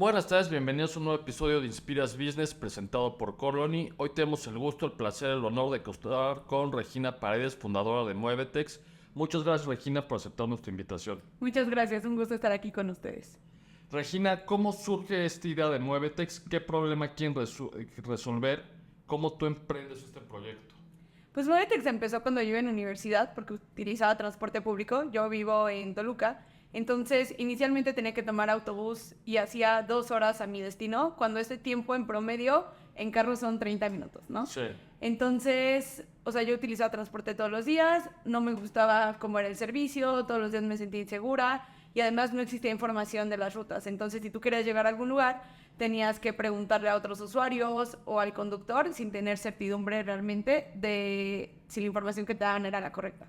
Buenas tardes, bienvenidos a un nuevo episodio de Inspiras Business presentado por Colony. Hoy tenemos el gusto, el placer, el honor de contar con Regina Paredes, fundadora de Muevetex. Muchas gracias, Regina, por aceptar nuestra invitación. Muchas gracias, un gusto estar aquí con ustedes. Regina, ¿cómo surge esta idea de Muevetex? ¿Qué problema quieren resolver? ¿Cómo tú emprendes este proyecto? Pues Movetex empezó cuando yo iba en universidad porque utilizaba transporte público. Yo vivo en Toluca, entonces inicialmente tenía que tomar autobús y hacía 2 horas a mi destino, cuando este tiempo en promedio en carro son 30 minutos, ¿no? Sí. Entonces, yo utilizaba transporte todos los días, no me gustaba cómo era el servicio, todos los días me sentía insegura y además no existía información de las rutas. Entonces, si tú querías llegar a algún lugar, tenías que preguntarle a otros usuarios o al conductor sin tener certidumbre realmente de si la información que te daban era la correcta.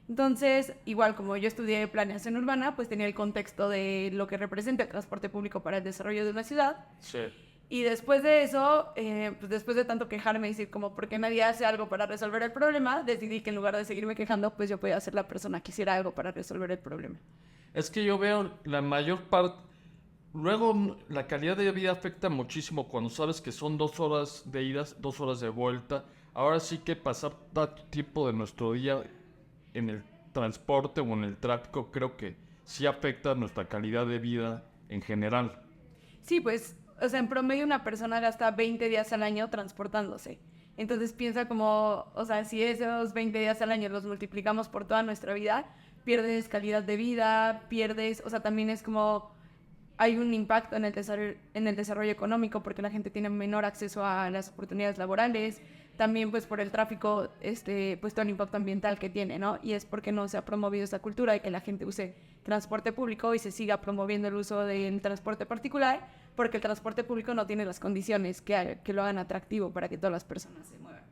Entonces, igual como yo estudié planeación urbana, pues tenía el contexto de lo que representa el transporte público para el desarrollo de una ciudad. Sí. Y después de eso, pues después de tanto quejarme y decir como por qué nadie hace algo para resolver el problema, decidí que en lugar de seguirme quejando, pues yo podía ser la persona que hiciera algo para resolver el problema. Es que yo veo la mayor parte. Luego, la calidad de vida afecta muchísimo cuando sabes que son 2 horas de idas, 2 horas de vuelta. Ahora sí que pasar tanto tiempo de nuestro día en el transporte o en el tráfico, creo que sí afecta nuestra calidad de vida en general. Sí, pues, en promedio una persona gasta 20 días al año transportándose. Entonces piensa como, si esos 20 días al año los multiplicamos por toda nuestra vida, pierdes calidad de vida, también es como hay un impacto en el desarrollo económico porque la gente tiene menor acceso a las oportunidades laborales, también pues por el tráfico, pues todo el impacto ambiental que tiene, ¿no? Y es porque no se ha promovido esta cultura de que la gente use transporte público y se siga promoviendo el uso del transporte particular porque el transporte público no tiene las condiciones que lo hagan atractivo para que todas las personas se muevan.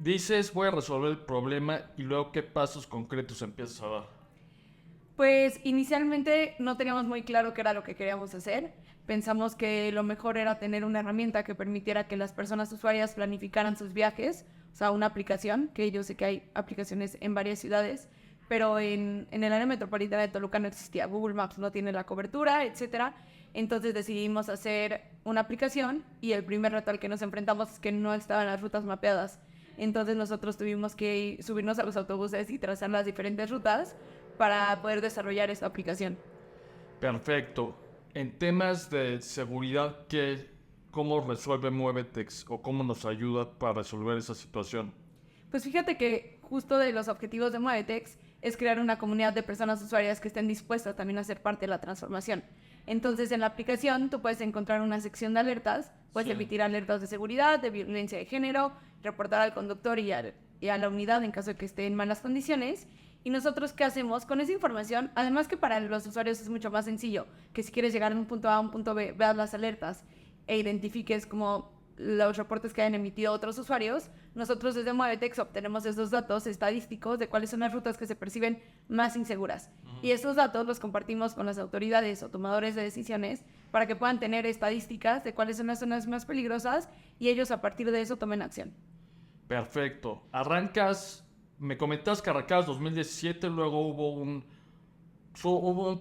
Dices, voy a resolver el problema y luego qué pasos concretos empiezas a dar. Pues inicialmente no teníamos muy claro qué era lo que queríamos hacer. Pensamos que lo mejor era tener una herramienta que permitiera que las personas usuarias planificaran sus viajes, una aplicación, que yo sé que hay aplicaciones en varias ciudades, pero en el área metropolitana de Toluca no existía. Google Maps no tiene la cobertura, etcétera. Entonces decidimos hacer una aplicación y el primer reto al que nos enfrentamos es que no estaban las rutas mapeadas. Entonces nosotros tuvimos que subirnos a los autobuses y trazar las diferentes rutas para poder desarrollar esta aplicación. Perfecto. En temas de seguridad, ¿cómo resuelve Muevetex o cómo nos ayuda para resolver esa situación? Pues fíjate que justo de los objetivos de Muevetex es crear una comunidad de personas usuarias que estén dispuestas también a ser parte de la transformación. Entonces, en la aplicación tú puedes encontrar una sección de alertas, puedes emitir alertas de seguridad, de violencia de género, reportar al conductor y a la unidad en caso de que esté en malas condiciones. ¿Y nosotros qué hacemos con esa información? Además que para los usuarios es mucho más sencillo, que si quieres llegar de un punto A a un punto B, veas las alertas e identifiques como los reportes que hayan emitido otros usuarios. Nosotros desde Muevetex obtenemos esos datos estadísticos de cuáles son las rutas que se perciben más inseguras. Y esos datos los compartimos con las autoridades o tomadores de decisiones para que puedan tener estadísticas de cuáles son las zonas más peligrosas y ellos a partir de eso tomen acción. Perfecto. Me comentabas que arrancabas 2017, luego hubo un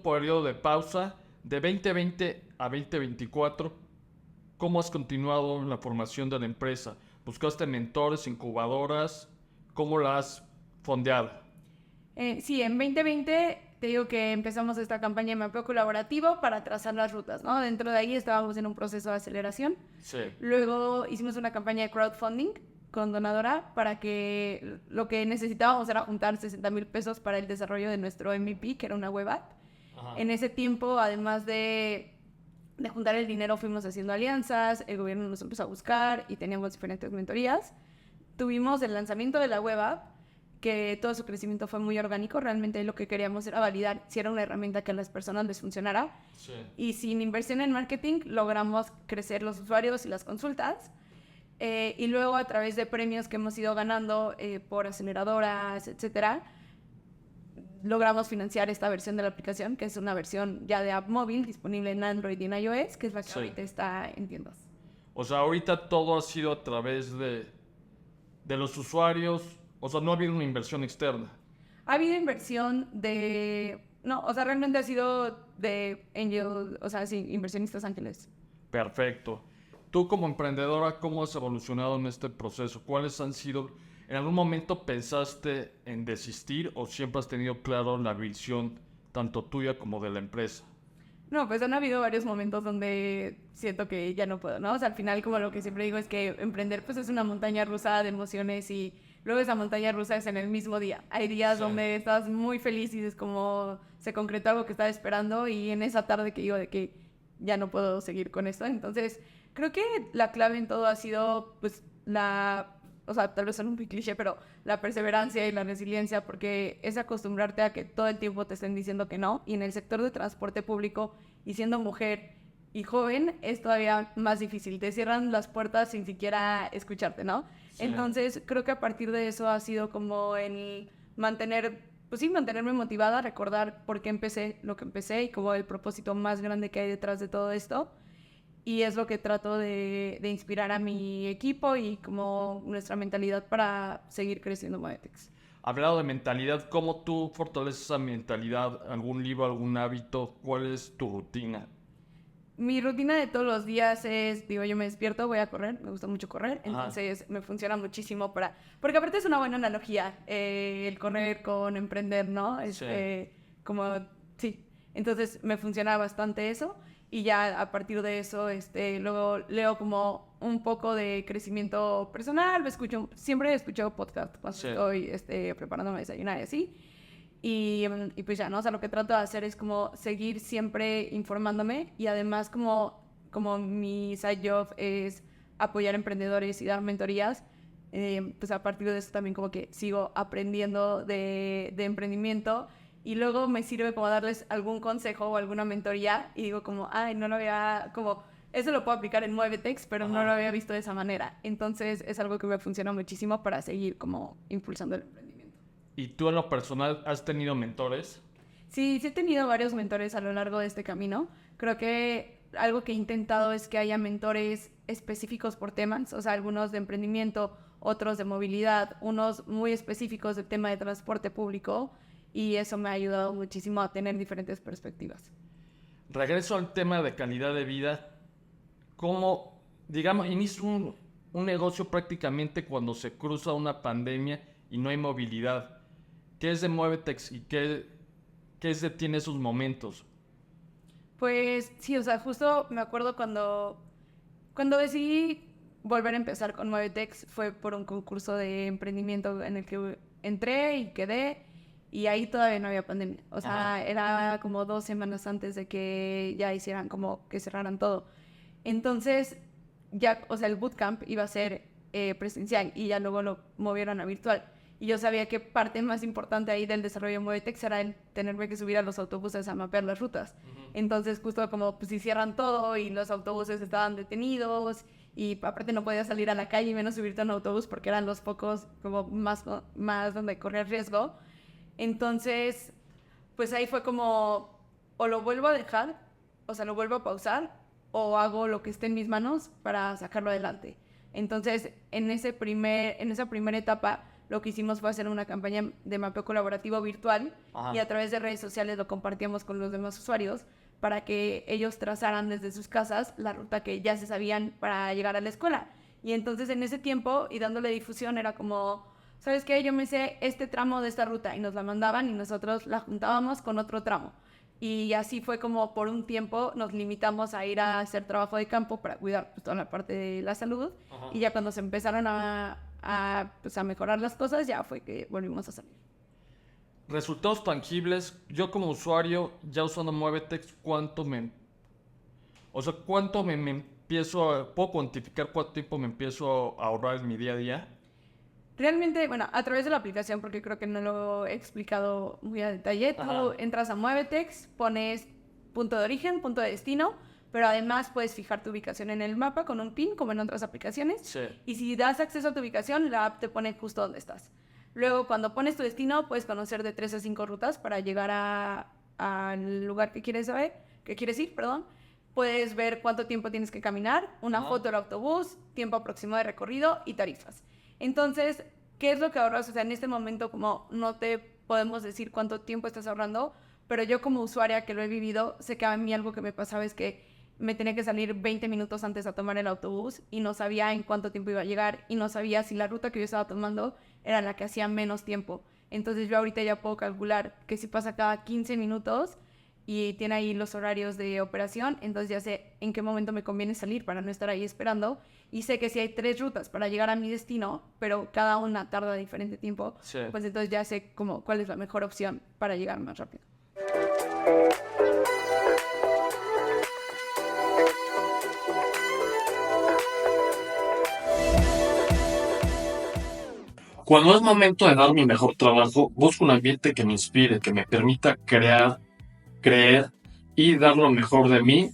periodo de pausa de 2020 a 2024. ¿Cómo has continuado en la formación de la empresa? ¿Buscaste mentores, incubadoras? ¿Cómo la has fondeado? Sí, en 2020 te digo que empezamos esta campaña de mapeo colaborativo para trazar las rutas, ¿no? Dentro de ahí estábamos en un proceso de aceleración. Sí. Luego hicimos una campaña de crowdfunding con Donadora para que lo que necesitábamos era juntar 60,000 pesos para el desarrollo de nuestro MVP, que era una web app. Ajá. En ese tiempo, además de juntar el dinero, fuimos haciendo alianzas, el gobierno nos empezó a buscar y teníamos diferentes mentorías. Tuvimos el lanzamiento de la web app, que todo su crecimiento fue muy orgánico. Realmente lo que queríamos era validar si era una herramienta que a las personas les funcionara. Sí. Y sin inversión en marketing logramos crecer los usuarios y las consultas. Y luego a través de premios que hemos ido ganando por aceleradoras, etcétera, logramos financiar esta versión de la aplicación, que es una versión ya de app móvil disponible en Android y en iOS, que es la que ahorita está en tiendas. O sea, ahorita todo ha sido a través de los usuarios. O sea, no ha habido una inversión externa. Ha habido inversión de No, o sea, realmente ha sido de angel, o sea, sí, inversionistas ángeles. Perfecto. Tú como emprendedora, ¿cómo has evolucionado en este proceso? ¿Cuáles han sido... ¿En algún momento pensaste en desistir o siempre has tenido claro la visión tanto tuya como de la empresa? No, pues han habido varios momentos donde siento que ya no puedo, ¿no? O sea, al final, como lo que siempre digo, es que emprender pues es una montaña rusa de emociones y luego esa montaña rusa es en el mismo día. Hay días Sí. donde estás muy feliz y es como se concretó algo que estaba esperando y en esa tarde que digo de que ya no puedo seguir con esto. Entonces, creo que la clave en todo ha sido pues o sea, tal vez son un poco cliché, pero la perseverancia y la resiliencia, porque es acostumbrarte a que todo el tiempo te estén diciendo que no. Y en el sector de transporte público, y siendo mujer y joven, es todavía más difícil. Te cierran las puertas sin siquiera escucharte, ¿no? Sí. Entonces, creo que a partir de eso ha sido como el pues sí, mantenerme motivada, recordar por qué empecé lo que empecé y como el propósito más grande que hay detrás de todo esto. Y es lo que trato de inspirar a mi equipo y como nuestra mentalidad para seguir creciendo Movetex. Hablado de mentalidad, ¿cómo tú fortaleces esa mentalidad? ¿Algún libro, algún hábito? ¿Cuál es tu rutina? Mi rutina de todos los días es, digo, yo me despierto, voy a correr, me gusta mucho correr, Ajá. entonces me funciona muchísimo porque aparte es una buena analogía, el correr con emprender, ¿no? Sí. Como, sí, entonces me funciona bastante eso y ya a partir de eso, luego leo como un poco de crecimiento personal, siempre escucho podcast cuando Sí. estoy preparándome a desayunar y así. Y pues ya, ¿no? O sea, lo que trato de hacer es como seguir siempre informándome y además como mi side job es apoyar emprendedores y dar mentorías, pues a partir de eso también como que sigo aprendiendo de emprendimiento y luego me sirve como darles algún consejo o alguna mentoría y digo como, ay, no lo había, como, eso lo puedo aplicar en Muevetex, pero no lo había visto de esa manera. Entonces es algo que me funciona muchísimo para seguir como impulsando el emprendimiento. ¿Y tú en lo personal has tenido mentores? Sí, sí he tenido varios mentores a lo largo de este camino. Creo que algo que he intentado es que haya mentores específicos por temas, o sea, algunos de emprendimiento, otros de movilidad, unos muy específicos del tema de transporte público, y eso me ha ayudado muchísimo a tener diferentes perspectivas. Regreso al tema de calidad de vida. ¿Cómo, digamos, inicio un negocio prácticamente cuando se cruza una pandemia y no hay movilidad? ¿Qué es de Muevetex y qué es de ti en esos momentos? Pues sí, o sea, justo me acuerdo cuando decidí volver a empezar con Muevetex fue por un concurso de emprendimiento en el que entré y quedé y ahí todavía no había pandemia. O sea, Ajá. era como 2 semanas antes de que ya hicieran como que cerraran todo. Entonces, ya, o sea, el bootcamp iba a ser presencial y ya luego lo movieron a virtual. Y yo sabía que parte más importante ahí del desarrollo de Movetex era el tenerme que subir a los autobuses a mapear las rutas. Entonces, justo como pues si cierran todo y los autobuses estaban detenidos y aparte no podías salir a la calle y menos subirte a un autobús porque eran los pocos como más donde corría riesgo. Entonces, pues ahí fue como, o lo vuelvo a dejar, o sea, lo vuelvo a pausar, o hago lo que esté en mis manos para sacarlo adelante. Entonces, en esa primera etapa, lo que hicimos fue hacer una campaña de mapeo colaborativo virtual Ajá. y a través de redes sociales lo compartíamos con los demás usuarios para que ellos trazaran desde sus casas la ruta que ya se sabían para llegar a la escuela. Y entonces en ese tiempo y dándole difusión era como, ¿sabes qué? Yo me sé este tramo de esta ruta y nos la mandaban y nosotros la juntábamos con otro tramo. Y así fue como por un tiempo nos limitamos a ir a hacer trabajo de campo para cuidar pues, toda la parte de la salud. Ajá. Y ya cuando se empezaron pues, a mejorar las cosas, ya fue que volvimos a salir. Resultados tangibles. Yo como usuario, ya usando Muevetex, ¿cuánto me empiezo puedo cuantificar cuánto tiempo me empiezo a ahorrar en mi día a día? Realmente, bueno, a través de la aplicación, porque creo que no lo he explicado muy a detalle, tú Ajá. entras a Muevetex, pones punto de origen, punto de destino, pero además puedes fijar tu ubicación en el mapa con un pin, como en otras aplicaciones. Sí. Y si das acceso a tu ubicación, la app te pone justo donde estás. Luego, cuando pones tu destino, puedes conocer de 3 a 5 rutas para llegar al lugar que quieres ir, perdón. Puedes ver cuánto tiempo tienes que caminar, una foto del autobús, tiempo aproximado de recorrido y tarifas. Entonces, ¿qué es lo que ahorras? O sea, en este momento como no te podemos decir cuánto tiempo estás ahorrando, pero yo como usuaria que lo he vivido, sé que a mí algo que me pasaba es que me tenía que salir 20 minutos antes a tomar el autobús y no sabía en cuánto tiempo iba a llegar y no sabía si la ruta que yo estaba tomando era la que hacía menos tiempo. Entonces yo ahorita ya puedo calcular que si pasa cada 15 minutos y tiene ahí los horarios de operación, entonces ya sé en qué momento me conviene salir para no estar ahí esperando. Y sé que si hay 3 rutas para llegar a mi destino, pero cada una tarda diferente tiempo, Sí. pues entonces ya sé como cuál es la mejor opción para llegar más rápido. Cuando es momento de dar mi mejor trabajo, busco un ambiente que me inspire, que me permita crear, creer y dar lo mejor de mí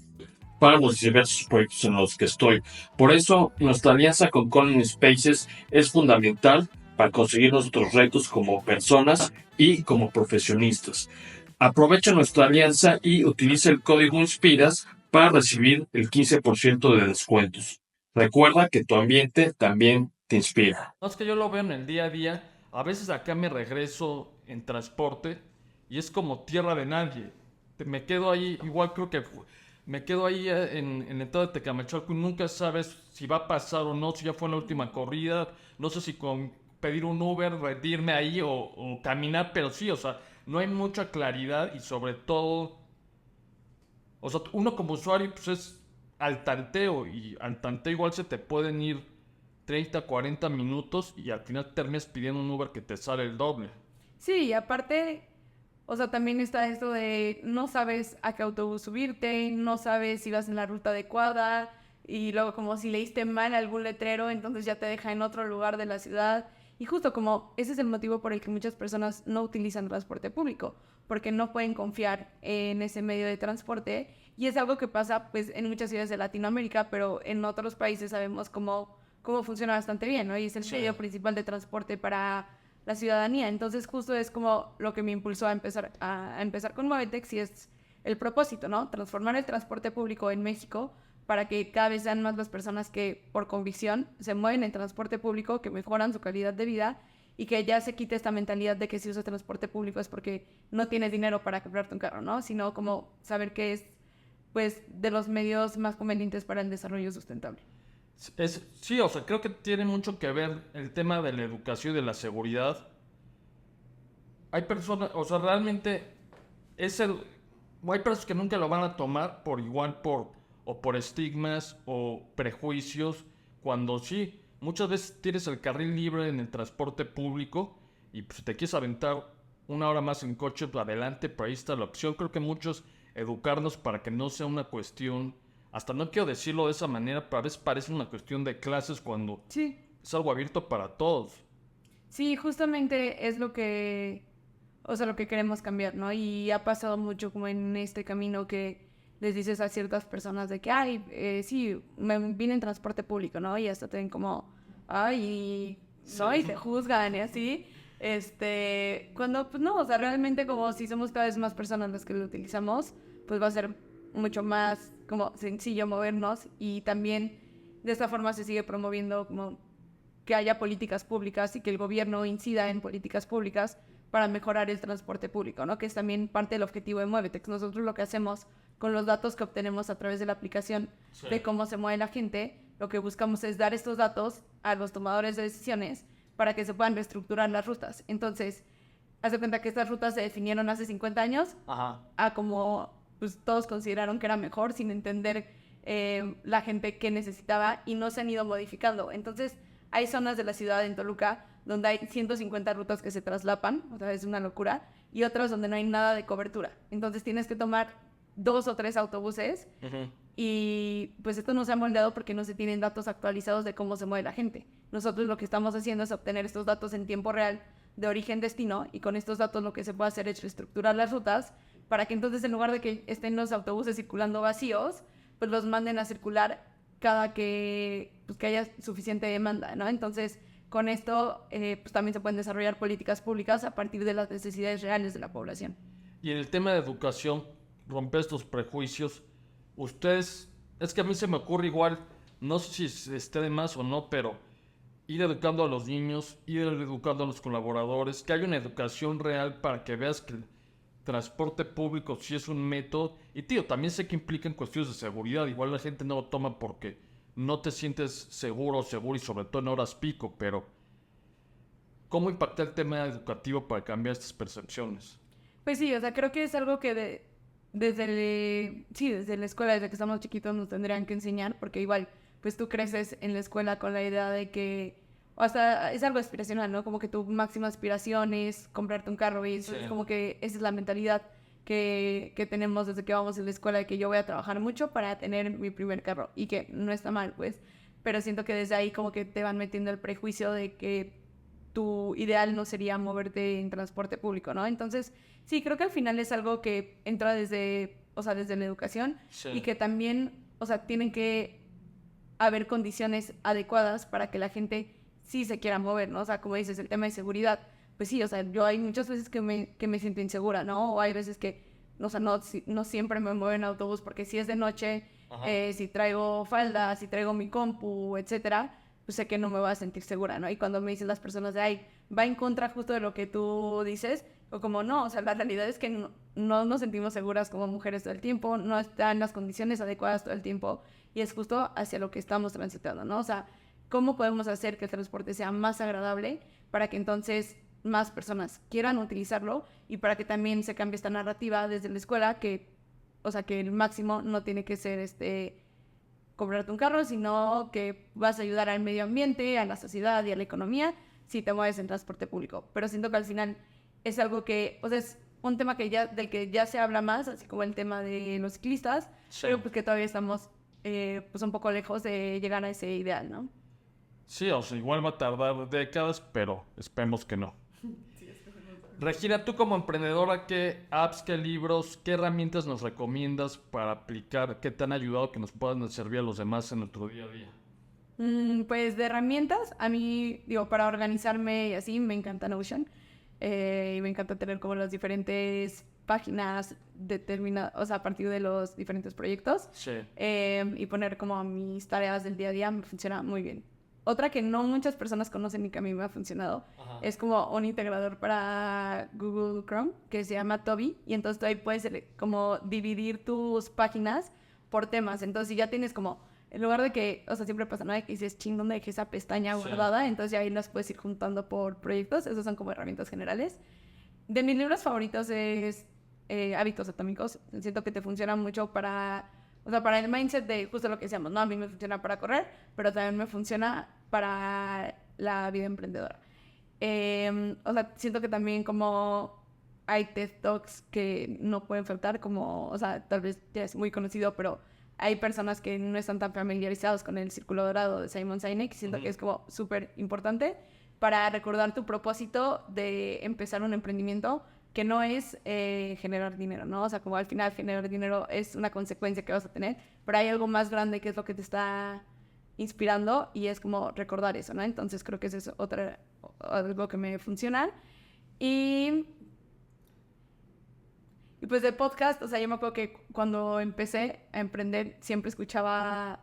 para los diversos proyectos en los que estoy. Por eso, nuestra alianza con Colin Spaces es fundamental para conseguir nuestros retos como personas y como profesionistas. Aprovecha nuestra alianza y utiliza el código INSPIRAS para recibir el 15% de descuentos. Recuerda que tu ambiente también te inspira. No, es que yo lo veo en el día a día. A veces acá me regreso en transporte y es como tierra de nadie. Me quedo ahí, igual creo que me quedo ahí en la entrada de Tecamachalco y nunca sabes si va a pasar o no, si ya fue en la última corrida. No sé si con pedir un Uber, rendirme ahí o caminar, pero sí, o sea, no hay mucha claridad y sobre todo, o sea, uno como usuario pues es al tanteo y al tanteo igual se te pueden ir 30, 40 minutos y al final terminas pidiendo un Uber que te sale el doble. Sí, y aparte, o sea, también está esto de no sabes a qué autobús subirte, no sabes si vas en la ruta adecuada y luego como si leíste mal algún letrero, entonces ya te deja en otro lugar de la ciudad. Y justo como ese es el motivo por el que muchas personas no utilizan transporte público, porque no pueden confiar en ese medio de transporte. Y es algo que pasa pues en muchas ciudades de Latinoamérica, pero en otros países sabemos cómo funciona bastante bien, ¿no? Y es el Sí. medio principal de transporte para la ciudadanía. Entonces justo es como lo que me impulsó a empezar con Movetex y es el propósito, ¿no? Transformar el transporte público en México para que cada vez sean más las personas que por convicción se mueven en transporte público, que mejoran su calidad de vida y que ya se quite esta mentalidad de que si usas transporte público es porque no tienes dinero para comprarte un carro, ¿no? Sino como saber que es pues de los medios más convenientes para el desarrollo sustentable. Sí, o sea, creo que tiene mucho que ver el tema de la educación y de la seguridad. Hay personas, o sea, realmente es el, hay personas que nunca lo van a tomar por igual o por estigmas o prejuicios, cuando sí, muchas veces tienes el carril libre en el transporte público y pues, si te quieres aventar una hora más en coche, pues, adelante, pero ahí está la opción. Creo que muchos educarnos para que no sea una cuestión, hasta no quiero decirlo de esa manera, pero a veces parece una cuestión de clases cuando sí, es algo abierto para todos. Sí, justamente es lo que queremos cambiar, ¿no? Y ha pasado mucho como en este camino que les dices a ciertas personas de que, ay, sí, me vine en transporte público, ¿no? Y hasta te ven como, ay, no, y te juzgan y así. Cuando, pues no, o sea, realmente como si somos cada vez más personas las que lo utilizamos, pues va a ser mucho más como sencillo movernos y también de esta forma se sigue promoviendo como que haya políticas públicas y que el gobierno incida en políticas públicas para mejorar el transporte público, ¿no? Que es también parte del objetivo de Muévetex. Nosotros lo que hacemos con los datos que obtenemos a través de la aplicación de cómo se mueve la gente, lo que buscamos es dar estos datos a los tomadores de decisiones para que se puedan reestructurar las rutas. Entonces, haz de cuenta que estas rutas se definieron hace 50 años a como pues, todos consideraron que era mejor sin entender la gente que necesitaba y no se han ido modificando. Entonces, hay zonas de la ciudad en Toluca donde hay 150 rutas que se traslapan, o sea, es una locura, y otras donde no hay nada de cobertura. Entonces tienes que tomar 2 o 3 autobuses y pues esto no se ha moldeado porque no se tienen datos actualizados de cómo se mueve la gente. Nosotros lo que estamos haciendo es obtener estos datos en tiempo real de origen-destino y con estos datos lo que se puede hacer es reestructurar las rutas para que entonces en lugar de que estén los autobuses circulando vacíos, pues los manden a circular cada que haya suficiente demanda, ¿no? Entonces, con esto, pues también se pueden desarrollar políticas públicas a partir de las necesidades reales de la población. Y en el tema de educación, romper estos prejuicios, ustedes, es que a mí se me ocurre igual, no sé si esté de más o no, pero ir educando a los niños, ir educando a los colaboradores, que haya una educación real para que veas que transporte público sí es un método. Y tío, también sé que implica en cuestiones de seguridad. Igual la gente no lo toma porque no te sientes seguro y sobre todo en horas pico. Pero, ¿cómo impacta el tema educativo para cambiar estas percepciones? Pues sí, o sea, creo que es algo que desde la escuela, desde que estamos chiquitos nos tendrían que enseñar, porque igual, pues tú creces en la escuela con la idea de que, o hasta es algo aspiracional, ¿no? Como que tu máxima aspiración es comprarte un carro y eso Sí. es como que esa es la mentalidad que tenemos desde que vamos a la escuela, de que yo voy a trabajar mucho para tener mi primer carro y que no está mal, pues, pero siento que desde ahí como que te van metiendo el prejuicio de que tu ideal no sería moverte en transporte público, ¿no? Entonces, sí, creo que al final es algo que entra desde, o sea, desde la educación Sí. y que también, o sea, tienen que haber condiciones adecuadas para que la gente sí se quiera mover, ¿no? O sea, como dices, el tema de seguridad, pues sí, o sea, yo hay muchas veces que me siento insegura, ¿no? O hay veces que, o sea, no siempre me muevo en autobús porque si es de noche, si traigo falda, si traigo mi compu, etcétera, pues sé que no me voy a sentir segura, ¿no? Y cuando me dicen las personas de, ay, va en contra justo de lo que tú dices, o como no, o sea, la realidad es que no nos sentimos seguras como mujeres todo el tiempo, no están las condiciones adecuadas todo el tiempo, y es justo hacia lo que estamos transitando, ¿no? O sea, ¿cómo podemos hacer que el transporte sea más agradable para que entonces más personas quieran utilizarlo y para que también se cambie esta narrativa desde la escuela que, o sea, que el máximo no tiene que ser comprarte un carro, sino que vas a ayudar al medio ambiente, a la sociedad y a la economía si te mueves en transporte público. Pero siento que al final es algo que, o sea, es un tema del que ya se habla más, así como el tema de los ciclistas, Sí. pero pues que todavía estamos pues un poco lejos de llegar a ese ideal, ¿no? Sí, o sea, igual va a tardar décadas, pero esperemos que no. Regina, tú como emprendedora, ¿qué apps, qué libros, qué herramientas nos recomiendas para aplicar, que te han ayudado que nos puedan servir a los demás en nuestro día a día? Pues de herramientas, a mí, digo, para organizarme y así, me encanta Notion. Y me encanta tener como las diferentes páginas determinadas, o sea, a partir de los diferentes proyectos. Sí. Y poner como mis tareas del día a día me funciona muy bien. Otra que no muchas personas conocen y que a mí me ha funcionado es como un integrador para Google Chrome que se llama Toby. Y entonces tú ahí puedes como dividir tus páginas por temas. Entonces, si ya tienes como, en lugar de que, o sea, siempre pasa, ¿no? De que dices, ching, ¿dónde dejé esa pestaña guardada? Entonces ya ahí las puedes ir juntando por proyectos. Esas son como herramientas generales. De mis libros favoritos es Hábitos Atómicos. Siento que te funciona mucho para, o sea, para el mindset de justo lo que decíamos, ¿no? A mí me funciona para correr, pero también me funciona para la vida emprendedora. O sea, siento que también como hay TED Talks que no pueden faltar, como, o sea, tal vez ya es muy conocido, pero hay personas que no están tan familiarizados con el Círculo Dorado de Simon Sinek, y siento que es como súper importante para recordar tu propósito de empezar un emprendimiento que no es generar dinero, ¿no? O sea, como al final generar dinero es una consecuencia que vas a tener, pero hay algo más grande que es lo que te está inspirando y es como recordar eso, ¿no? Entonces creo que eso es algo que me funciona. Y pues de podcast, o sea, yo me acuerdo que cuando empecé a emprender siempre escuchaba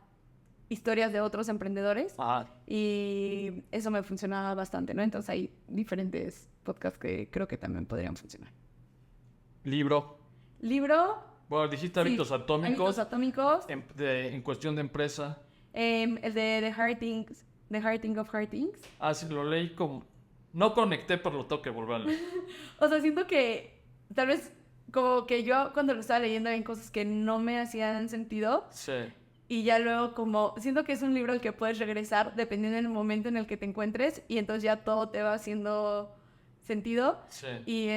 historias de otros emprendedores y eso me funcionaba bastante, ¿no? Entonces hay diferentes podcasts que creo que también podrían funcionar. Libro. Libro. Bueno, dijiste Sí, Hábitos Atómicos. Hábitos Atómicos. En cuestión de empresa. El de The Hard Thing of Hard Things. Ah, sí, lo leí como... No conecté, pero lo tengo que volver a leer. O sea, siento que tal vez como que yo cuando lo estaba leyendo había cosas que no me hacían sentido. Sí. Y ya luego como, siento que es un libro al que puedes regresar dependiendo del momento en el que te encuentres y entonces ya todo te va haciendo sentido. Sí. Y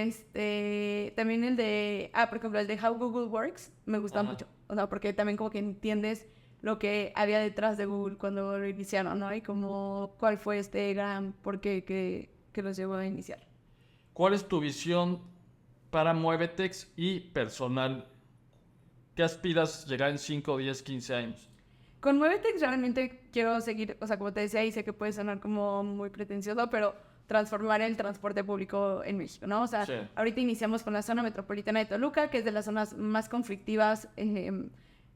también el de, por ejemplo, el de How Google Works me gusta mucho. O sea, porque también como que entiendes lo que había detrás de Google cuando lo iniciaron, ¿no? Y como cuál fue este gran porqué que los llevó a iniciar. ¿Cuál es tu visión para Muevetex y personal? ¿Qué aspiras llegar en 5, 10, 15 años? Con Muevetex realmente quiero seguir, o sea, como te decía, y sé que puede sonar como muy pretencioso, pero transformar el transporte público en México, ¿no? O sea, ahorita iniciamos con la zona metropolitana de Toluca, que es de las zonas más conflictivas en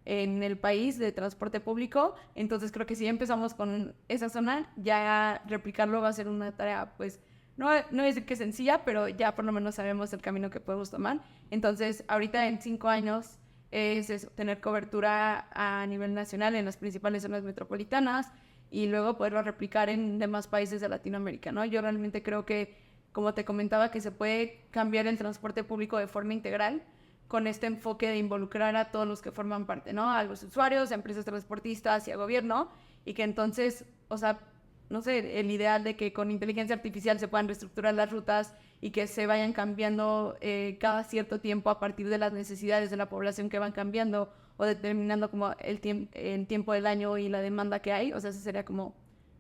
el país de transporte público. Entonces creo que si empezamos con esa zona, ya replicarlo va a ser una tarea, pues, no voy a decir que es sencilla, pero ya por lo menos sabemos el camino que podemos tomar. Entonces, ahorita en 5 años es eso, tener cobertura a nivel nacional en las principales zonas metropolitanas y luego poderlo replicar en demás países de Latinoamérica, ¿no? Yo realmente creo que, como te comentaba, que se puede cambiar el transporte público de forma integral con este enfoque de involucrar a todos los que forman parte, ¿no? A los usuarios, a empresas transportistas y a gobierno, y que entonces, o sea, no sé, el ideal de que con inteligencia artificial se puedan reestructurar las rutas y que se vayan cambiando cada cierto tiempo a partir de las necesidades de la población que van cambiando o determinando como el tiempo del año y la demanda que hay. O sea, ese sería como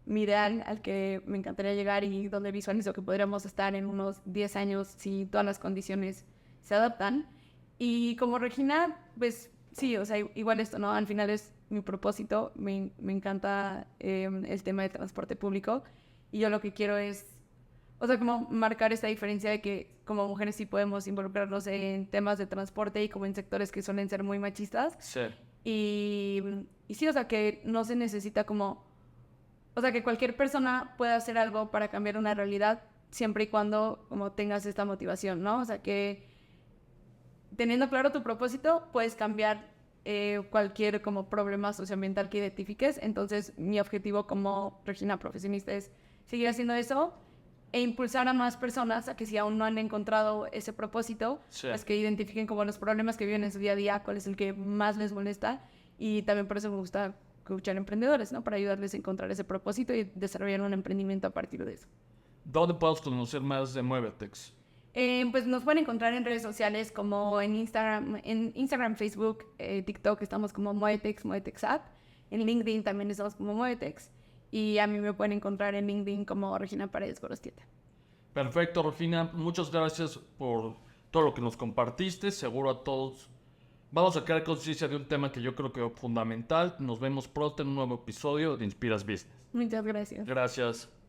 mi ideal al que me encantaría llegar y donde visualizo que podríamos estar en unos 10 años si todas las condiciones se adaptan. Y como Regina, pues sí, o sea, igual esto, ¿no? Al final es mi propósito, me encanta el tema de transporte público y yo lo que quiero es, o sea, como marcar esta diferencia de que como mujeres sí podemos involucrarnos en temas de transporte y como en sectores que suelen ser muy machistas. Sí. Y sí, o sea, que no se necesita como, o sea, que cualquier persona pueda hacer algo para cambiar una realidad siempre y cuando como tengas esta motivación, ¿no? O sea, que teniendo claro tu propósito, puedes cambiar cualquier como problema socioambiental que identifiques. Entonces, mi objetivo como Regina profesionista es seguir haciendo eso e impulsar a más personas a que si aún no han encontrado ese propósito, Sí. pues que identifiquen como los problemas que viven en su día a día, cuál es el que más les molesta. Y también por eso me gusta escuchar emprendedores, ¿no? Para ayudarles a encontrar ese propósito y desarrollar un emprendimiento a partir de eso. ¿Dónde podemos conocer más de Muévetex? Pues nos pueden encontrar en redes sociales como en Instagram, Facebook, TikTok estamos como Muevetex, Muevetex App. En LinkedIn también estamos como Muevetex. Y a mí me pueden encontrar en LinkedIn como Regina Paredes Gorostieta. Perfecto, Regina. Muchas gracias por todo lo que nos compartiste. Seguro a todos vamos a crear conciencia de un tema que yo creo que es fundamental. Nos vemos pronto en un nuevo episodio de Inspiras Business. Muchas gracias. Gracias.